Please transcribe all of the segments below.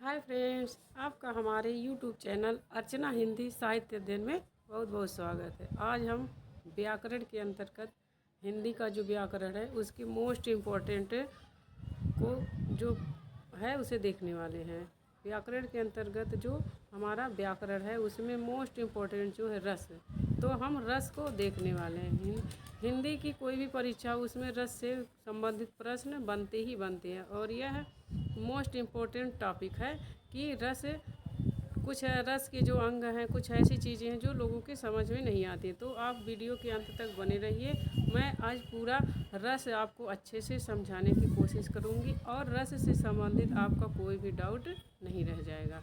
Hi friends, आपका हमारे YouTube channel अर्चना हिंदी साहित्य अध्ययन में बहुत बहुत स्वागत है। आज हम व्याकरण के अंतर्गत हिंदी का जो व्याकरण है उसकी मोस्ट इम्पोर्टेंट को जो है उसे देखने वाले हैं। व्याकरण के अंतर्गत जो हमारा व्याकरण है उसमें मोस्ट इम्पोर्टेंट जो है रस, तो हम रस को देखने वाले हैं। हिंदी की कोई भी परीक्षा उसमें रस से संबंधित प्रश्न बनते ही बनते हैं और यह मोस्ट इम्पोर्टेंट टॉपिक है कि कुछ है रस के जो अंग हैं, कुछ ऐसी चीज़ें हैं जो लोगों के समझ में नहीं आती। तो आप वीडियो के अंत तक बने रहिए। मैं आज पूरा रस आपको अच्छे से समझाने की कोशिश करूंगी और रस से संबंधित आपका कोई भी डाउट नहीं रह जाएगा।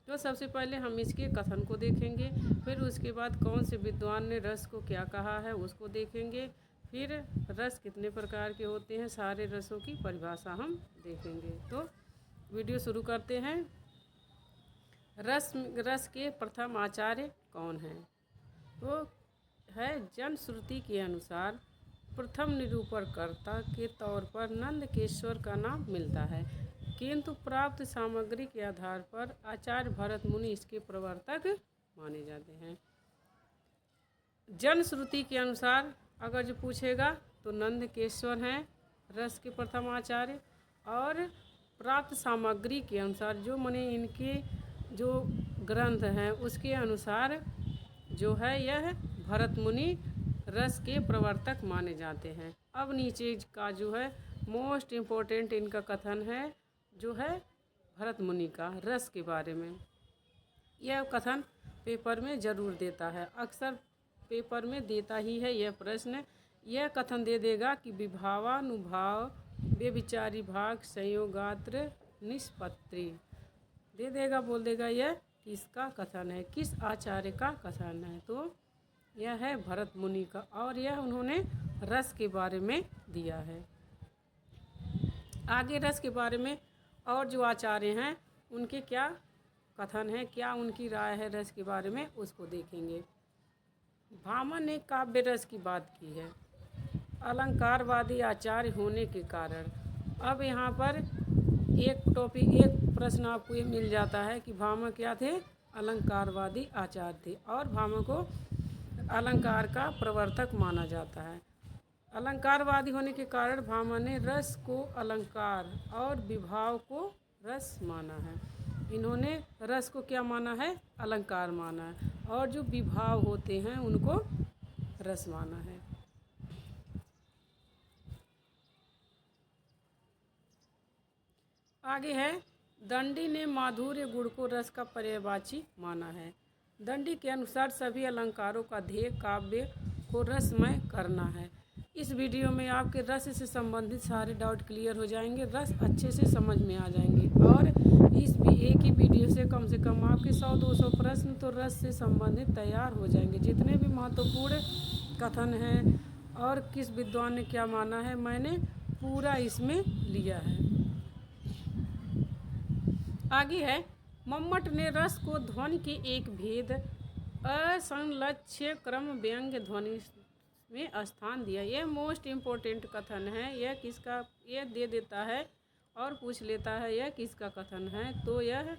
तो सबसे पहले हम इसके कथन को देखेंगे, फिर उसके बाद कौन से विद्वान ने रस को क्या कहा है उसको देखेंगे, फिर रस कितने प्रकार के होते हैं, सारे रसों की परिभाषा हम देखेंगे। तो वीडियो शुरू करते हैं। रस के प्रथम आचार्य कौन है? तो है जनश्रुति के अनुसार प्रथम निरूपणकर्ता के तौर पर नंदकेश्वर का नाम मिलता है, किंतु प्राप्त सामग्री के आधार पर आचार्य भरत मुनि इसके प्रवर्तक माने जाते हैं। जनश्रुति के अनुसार अगर जो पूछेगा तो नंदकेश्वर हैं रस के प्रथम आचार्य, और प्राप्त सामग्री के अनुसार जो माने इनके जो ग्रंथ हैं उसके अनुसार जो है यह भरत मुनि रस के प्रवर्तक माने जाते हैं। अब नीचे का जो है मोस्ट इम्पोर्टेंट इनका कथन है जो है भरत मुनि का रस के बारे में। यह कथन पेपर में ज़रूर देता है, अक्सर पेपर में देता ही है यह प्रश्न। यह कथन दे देगा कि विभावानुभाव बेविचारी भाग संयोगात्र निष्पत्ति दे देगा, बोल देगा यह किसका कथन है, किस आचार्य का कथन है। तो यह है भरत मुनि का और यह उन्होंने रस के बारे में दिया है। आगे रस के बारे में और जो आचार्य हैं उनके क्या कथन है, क्या उनकी राय है रस के बारे में, उसको देखेंगे। भामह ने काव्य रस की बात की है अलंकारवादी आचार्य होने के कारण। अब यहाँ पर एक प्रश्न आपको ये मिल जाता है कि भामह क्या थे? अलंकारवादी आचार्य थे और भामह को अलंकार का प्रवर्तक माना जाता है। अलंकारवादी होने के कारण भामह ने रस को अलंकार और विभाव को रस माना है। इन्होंने रस को क्या माना है? अलंकार माना है, और जो विभाव होते हैं उनको रस माना है। आगे है दंडी ने माधुर्य गुण को रस का पर्यायवाची माना है। दंडी के अनुसार सभी अलंकारों का ध्येय काव्य को रसमय करना है। इस वीडियो में आपके रस से संबंधित सारे डाउट क्लियर हो जाएंगे, रस अच्छे से समझ में आ जाएंगे और इस एक ही वीडियो से कम आपके 100-200 प्रश्न तो रस से संबंधित तैयार हो जाएंगे। जितने भी महत्वपूर्ण कथन हैं और किस विद्वान ने क्या माना है मैंने पूरा इसमें लिया है। आगे है मम्मट ने रस को ध्वनि के एक भेद असंलक्ष्य क्रम व्यंग्य ध्वनि में स्थान दिया। यह मोस्ट इम्पोर्टेंट कथन है। यह किसका? यह दे देता है और पूछ लेता है यह किसका कथन है, तो यह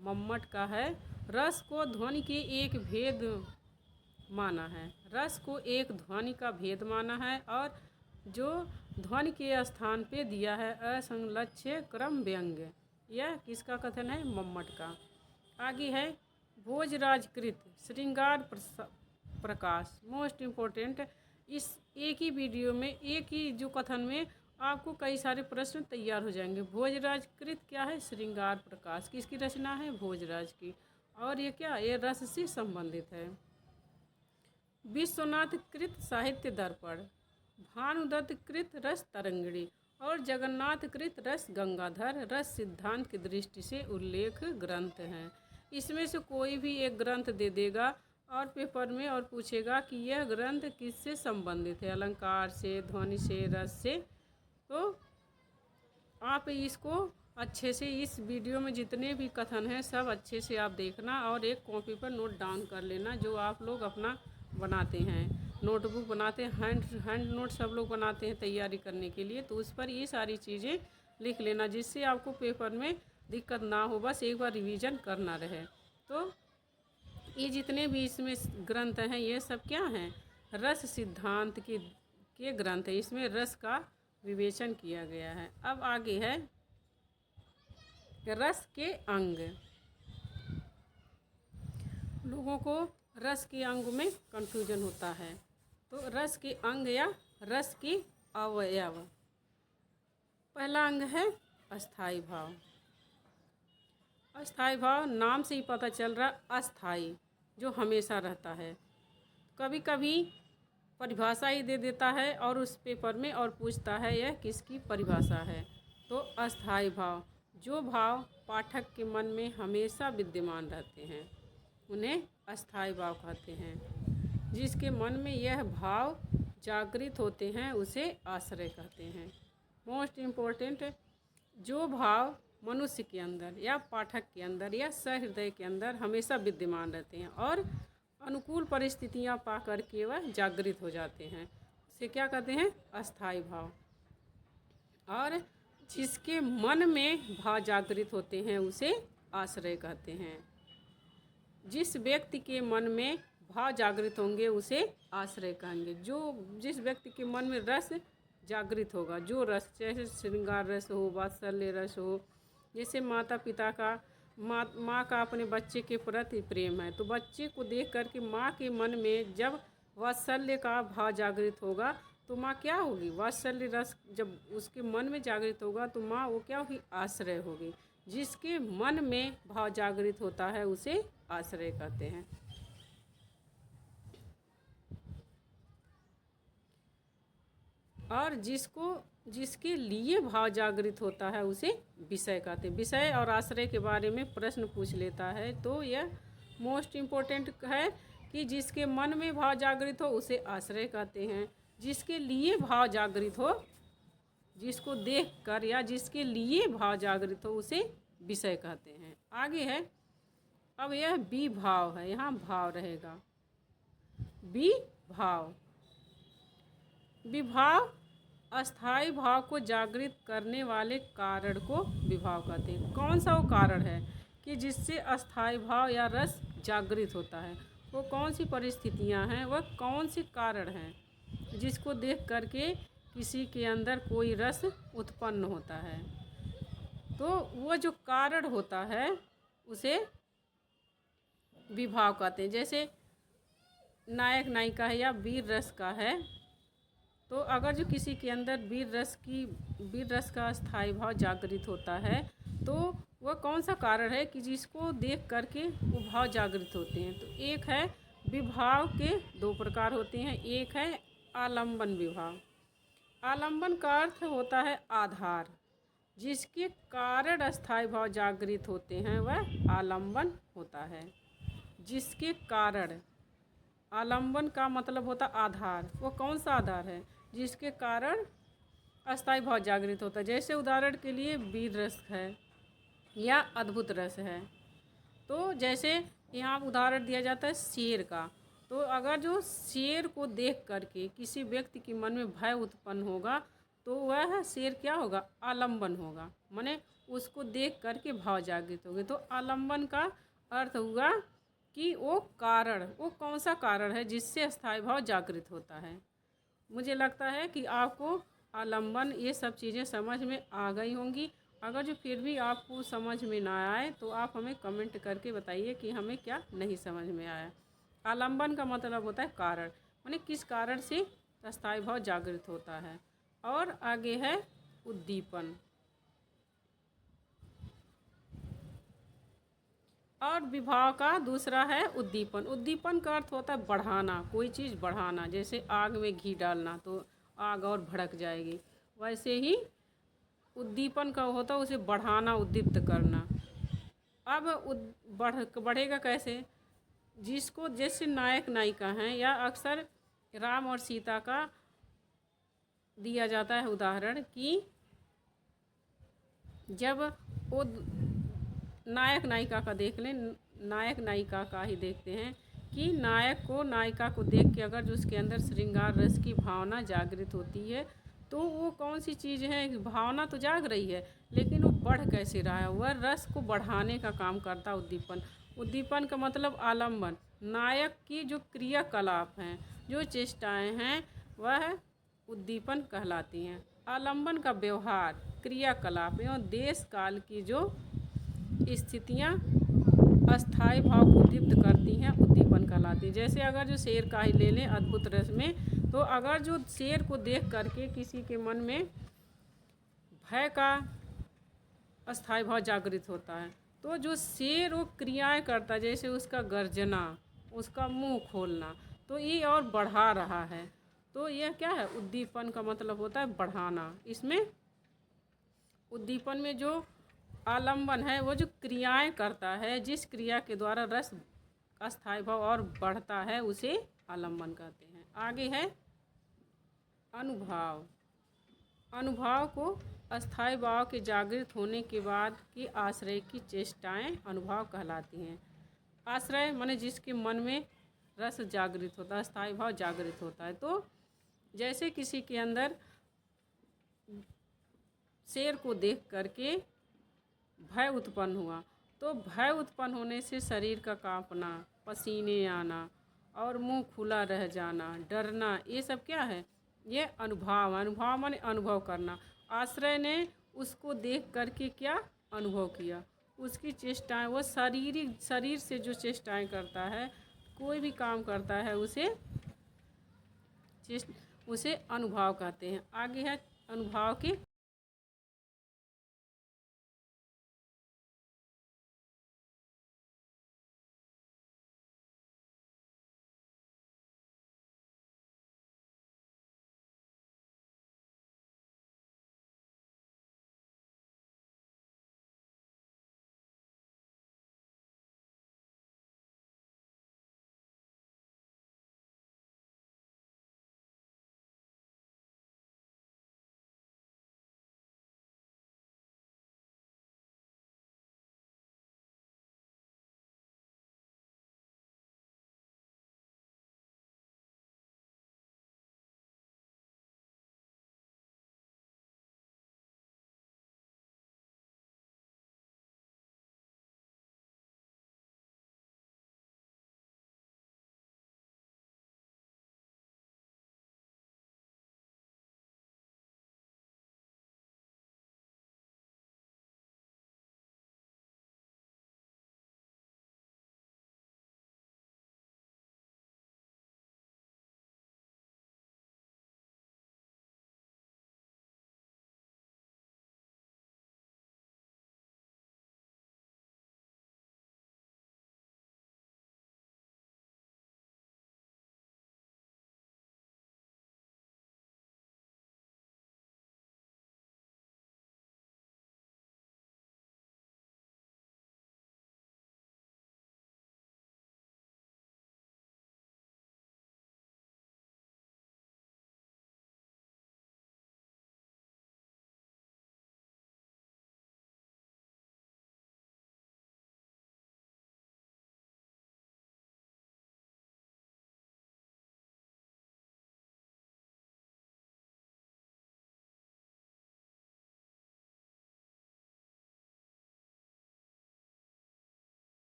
मम्मट का है। रस को ध्वनि के एक भेद माना है, रस को एक ध्वनि का भेद माना है और जो ध्वनि के स्थान पे दिया है असंलक्ष्य क्रम व्यंग्य। यह किसका कथन है? मम्मट का। आगे है भोजराजकृत श्रृंगार प्रकाश, मोस्ट इम्पोर्टेंट। इस एक ही वीडियो में एक ही जो कथन में आपको कई सारे प्रश्न तैयार हो जाएंगे। भोजराजकृत क्या है? श्रृंगार प्रकाश किसकी रचना है? भोजराज की, और ये क्या? ये रस से संबंधित है। विश्वनाथ कृत साहित्य दर्पण, भानुदत्त कृत रस तरंगिणी और जगन्नाथ कृत रस गंगाधर रस सिद्धांत की दृष्टि से उल्लेख ग्रंथ हैं। इसमें से कोई भी एक ग्रंथ दे देगा और पेपर में और पूछेगा कि यह ग्रंथ किससे संबंधित है, अलंकार से, ध्वनि से, रस से। तो आप इसको अच्छे से इस वीडियो में जितने भी कथन हैं सब अच्छे से आप देखना और एक कॉपी पर नोट डाउन कर लेना। जो आप लोग अपना बनाते हैं, नोटबुक बनाते हैं, हैंड नोट सब लोग बनाते हैं तैयारी करने के लिए, तो उस पर ये सारी चीज़ें लिख लेना जिससे आपको पेपर में दिक्कत ना हो, बस एक बार रिवीजन करना रहे। तो ये जितने भी इसमें ग्रंथ हैं ये सब क्या हैं, रस सिद्धांत के ग्रंथ हैं। इसमें रस का विवेचन किया गया है। अब आगे है रस के अंग। लोगों को रस के अंग में कंफ्यूजन होता है। तो रस के अंग या रस के अवयव। पहला अंग है अस्थाई भाव। अस्थाई भाव नाम से ही पता चल रहा, अस्थाई जो हमेशा रहता है। कभी कभी परिभाषा ही दे देता है और उस पेपर में और पूछता है यह किसकी परिभाषा है। तो अस्थाई भाव, जो भाव पाठक के मन में हमेशा विद्यमान रहते हैं उन्हें अस्थाई भाव कहते हैं। जिसके मन में यह भाव जागृत होते हैं उसे आश्रय कहते हैं। मोस्ट इम्पोर्टेंट, जो भाव मनुष्य के अंदर या पाठक के अंदर या सहृदय के अंदर हमेशा विद्यमान रहते हैं और अनुकूल परिस्थितियां पा करके वह जागृत हो जाते हैं, उसे क्या कहते हैं, अस्थाई भाव। और जिसके मन में भाव जागृत होते हैं उसे आश्रय कहते हैं। जिस व्यक्ति के मन में भाव जागृत होंगे उसे आश्रय कहेंगे। जिस व्यक्ति के मन में रस जागृत होगा, जो रस, जैसे श्रृंगार रस हो, वात्सल्य रस हो, जैसे माता पिता का माँ का अपने बच्चे के प्रति प्रेम है, तो बच्चे को देख करके माँ के मन में जब वात्सल्य का भाव जागृत होगा तो माँ क्या होगी, वात्सल्य रस जब उसके मन में जागृत होगा तो माँ वो क्या होगी, आश्रय होगी। जिसके मन में भाव जागृत होता है उसे आश्रय कहते हैं। और जिसके लिए भाव जागृत होता है उसे विषय कहते हैं। विषय और आश्रय के बारे में प्रश्न पूछ लेता है तो यह मोस्ट इम्पोर्टेंट है कि जिसके मन में भाव जागृत हो उसे आश्रय कहते हैं। जिसके लिए भाव जागृत हो, जिसको देखकर या जिसके लिए भाव जागृत हो उसे विषय कहते हैं। आगे है, अब यह विभाव है, यहाँ भाव रहेगा। विभाव, विभाव अस्थाई भाव को जागृत करने वाले कारण को विभाव कहते हैं। कौन सा वो कारण है कि जिससे अस्थाई भाव या रस जागृत होता है, वो कौन सी परिस्थितियां हैं, वह कौन से कारण हैं जिसको देख करके किसी के अंदर कोई रस उत्पन्न होता है। तो वो जो कारण होता है उसे विभाव कहते हैं। जैसे नायक नायिका है या वीर रस का है, तो अगर जो किसी के अंदर वीर रस का स्थायी भाव जागृत होता है तो वह कौन सा कारण है कि जिसको देख करके वो भाव जागृत होते हैं। तो एक है, विभाव के दो प्रकार होते हैं। एक है आलंबन विभाव। आलंबन का अर्थ होता है आधार, जिसके कारण अस्थाई भाव जागृत होते हैं वह आलंबन होता है। जिसके कारण, आलंबन का मतलब होता आधार, वो कौन सा आधार है जिसके कारण अस्थाई भाव जागृत होता है। जैसे उदाहरण के लिए वीर रस है या अद्भुत रस है। तो जैसे यहाँ उदाहरण दिया जाता है शेर का, तो अगर जो शेर को देख करके किसी व्यक्ति के मन में भय उत्पन्न होगा तो वह शेर क्या होगा, आलंबन होगा, माने उसको देख करके भाव जागृत होंगे। तो आलंबन का अर्थ हुआ कि वो कारण, वो कौन सा कारण है जिससे अस्थाई भाव जागृत होता है। मुझे लगता है कि आपको आलंबन ये सब चीज़ें समझ में आ गई होंगी। अगर जो फिर भी आपको समझ में ना आए तो आप हमें कमेंट करके बताइए कि हमें क्या नहीं समझ में आया। आलंबन का मतलब होता है कारण, माने किस कारण से अस्थाई भाव जागृत होता है। और आगे है उद्दीपन। और विभाव का दूसरा है उद्दीपन। उद्दीपन का अर्थ होता है बढ़ाना, कोई चीज़ बढ़ाना। जैसे आग में घी डालना तो आग और भड़क जाएगी, वैसे ही उद्दीपन का होता है उसे बढ़ाना, उद्दीप्त करना। अब बढ़ेगा कैसे, जिसको जैसे नायक नायिका हैं या अक्सर राम और सीता का दिया जाता है उदाहरण कि जब वो नायक नायिका का देख लें, नायक नायिका का ही देखते हैं कि नायक को नायिका को देख के अगर जो उसके अंदर श्रृंगार रस की भावना जागृत होती है तो वो कौन सी चीज़ है, भावना तो जाग रही है लेकिन वो बढ़ कैसे रहा है, वह रस को बढ़ाने का काम करता है उद्दीपन। उद्दीपन का मतलब आलम्बन। नायक की जो क्रियाकलाप हैं, जो चेष्टाएं हैं, वह उद्दीपन कहलाती हैं। आलम्बन का व्यवहार, क्रियाकलाप एवं देश काल की जो स्थितियाँ अस्थायी भाव को उद्दीप्त करती हैं, उद्दीपन कहलाती है। जैसे अगर जो शेर का ही ले लें अद्भुत रस में, तो अगर जो शेर को देख करके किसी के मन में भय का अस्थायी भाव जागृत होता है, तो जो शेर वो क्रियाएं करता है, जैसे उसका गर्जना, उसका मुंह खोलना, तो ये और बढ़ा रहा है। तो यह क्या है, उद्दीपन का मतलब होता है बढ़ाना। इसमें उद्दीपन में जो आलम्बन है, वो जो क्रियाएं करता है, जिस क्रिया के द्वारा रस अस्थायी भाव और बढ़ता है, उसे आलम्बन कहते हैं। आगे है अनुभाव। अनुभाव को अस्थायी भाव के जागृत होने के बाद की आश्रय की चेष्टाएं अनुभाव कहलाती हैं। आश्रय माने जिसके मन में रस जागृत होता है, अस्थायी भाव जागृत होता है। तो जैसे किसी के अंदर शेर को देख करके भय उत्पन्न हुआ, तो भय उत्पन्न होने से शरीर का कांपना, पसीने आना और मुंह खुला रह जाना, डरना, ये सब क्या है, ये अनुभाव। अनुभाव माने अनुभव करना। आश्रय ने उसको देख करके क्या अनुभव किया, उसकी चेष्टाएं, वो शरीर से जो चेष्टाएं करता है, कोई भी काम करता है, उसे अनुभाव कहते हैं। आगे है अनुभाव के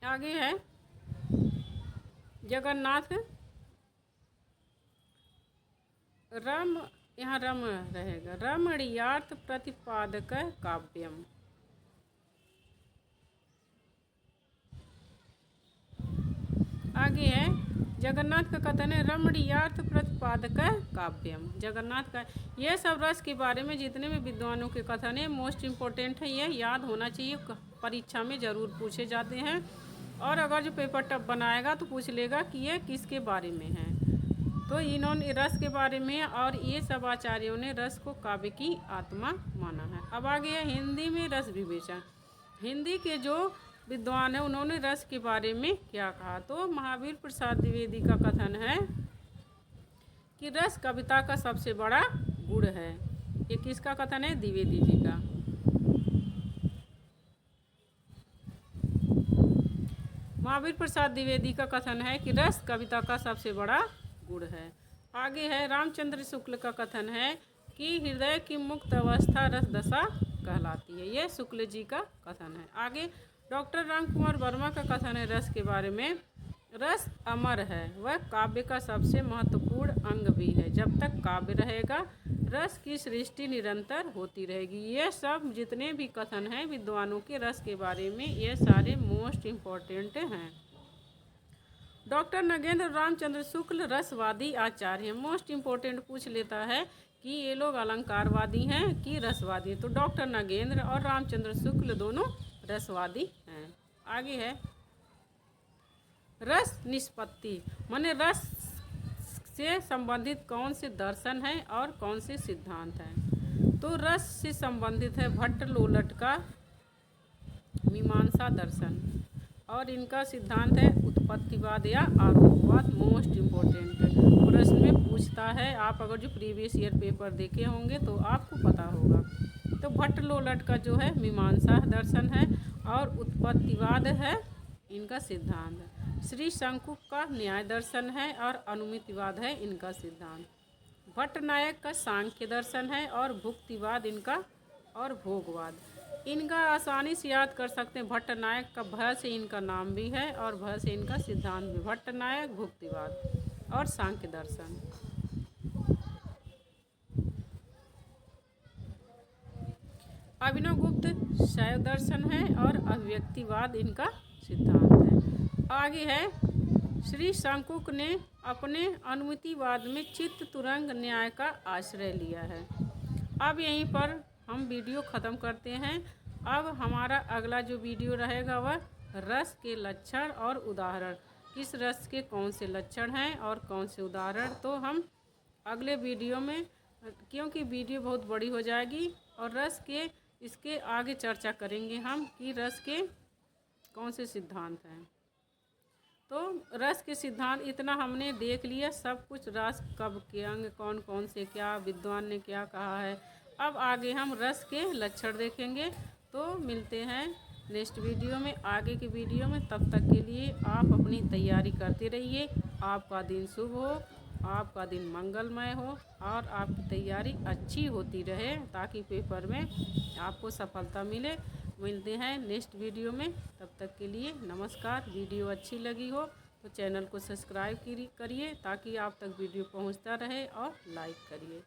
आगे है जगन्नाथ रम, यहाँ रम रहेगा, रमणीयार्थ प्रतिपादक काव्यम। आगे है जगन्नाथ का कथन है रमणीयार्थ प्रतिपादक काव्यम। जगन्नाथ का ये सब रस के बारे में जितने भी विद्वानों के कथन है मोस्ट इम्पोर्टेंट है, ये याद होना चाहिए, परीक्षा में ज़रूर पूछे जाते हैं। और अगर जो पेपर टप बनाएगा तो पूछ लेगा कि ये किसके बारे में है। तो इन्होंने रस के बारे में और ये सब आचार्यों ने रस को काव्य की आत्मा माना है। अब आगे है हिंदी में रस विवेचन। हिंदी के जो विद्वान है उन्होंने रस के बारे में क्या कहा, तो महावीर प्रसाद द्विवेदी का कथन है कि रस कविता का सबसे बड़ा गुण है। ये किसका कथन है? द्विवेदी जी का। महावीर प्रसाद द्विवेदी का कथन है कि रस कविता का सबसे बड़ा गुण है। आगे है रामचंद्र शुक्ल का कथन है कि हृदय की मुक्त अवस्था रस दशा कहलाती है। ये शुक्ल जी का कथन है। आगे डॉक्टर रामकुमार वर्मा का कथन है रस के बारे में, रस अमर है, वह काव्य का सबसे महत्वपूर्ण अंग भी है। जब तक काव्य रहेगा रस की सृष्टि निरंतर होती रहेगी। ये सब जितने भी कथन हैं विद्वानों के रस के बारे में, ये सारे मोस्ट इम्पोर्टेंट हैं। डॉक्टर नगेंद्र रामचंद्र शुक्ल रसवादी आचार्य हैं। मोस्ट इम्पोर्टेंट पूछ लेता है कि ये लोग अलंकारवादी हैं कि रसवादी, तो डॉक्टर नगेंद्र और रामचंद्र शुक्ल दोनों रसवादी हैं। आगे है रस निष्पत्ति, माने रस से संबंधित कौन से दर्शन हैं और कौन से सिद्धांत हैं। तो रस से संबंधित है भट्ट लोलट का मीमांसा दर्शन, और इनका सिद्धांत है उत्पत्तिवाद या आरोपवाद। मोस्ट इम्पोर्टेंट प्रश्न में पूछता है, आप अगर जो प्रीवियस ईयर पेपर देखे होंगे तो आपको पता होगा। तो भट्ट लोलट का जो है मीमांसा दर्शन है और उत्पत्तिवाद है इनका सिद्धांत। श्री शंकु का न्याय दर्शन है और अनुमितिवाद है इनका सिद्धांत। भट्टनायक का सांख्य दर्शन है और भुक्तिवाद इनका, और भोगवाद इनका आसानी से याद कर सकते हैं। भट्टनायक का भ से इनका नाम भी है और भ से इनका सिद्धांत भी। भट्टनायक, भुक्तिवाद और सांख्य दर्शन। अभिनव गुप्त शैव दर्शन है और अभिव्यक्तिवाद इनका सिद्धांत है। आगे है श्री शंकुक ने अपने अनुमितिवाद में चित्त तुरंग न्याय का आश्रय लिया है। अब यहीं पर हम वीडियो ख़त्म करते हैं। अब हमारा अगला जो वीडियो रहेगा वह रस के लक्षण और उदाहरण, किस रस के कौन से लक्षण हैं और कौन से उदाहरण, तो हम अगले वीडियो में, क्योंकि वीडियो बहुत बड़ी हो जाएगी और रस के इसके आगे चर्चा करेंगे हम कि रस के कौन से सिद्धांत हैं। तो रस के सिद्धांत इतना हमने देख लिया, सब कुछ रस कब के अंग कौन कौन से, क्या विद्वान ने क्या कहा है। अब आगे हम रस के लक्षण देखेंगे। तो मिलते हैं नेक्स्ट वीडियो में, आगे की वीडियो में। तब तक के लिए आप अपनी तैयारी करते रहिए। आपका दिन शुभ हो, आपका दिन मंगलमय हो और आपकी तैयारी अच्छी होती रहे ताकि पेपर में आपको सफलता मिले। मिलते हैं नेक्स्ट वीडियो में, तब तक के लिए नमस्कार। वीडियो अच्छी लगी हो तो चैनल को सब्सक्राइब करिए ताकि आप तक वीडियो पहुंचता रहे, और लाइक करिए।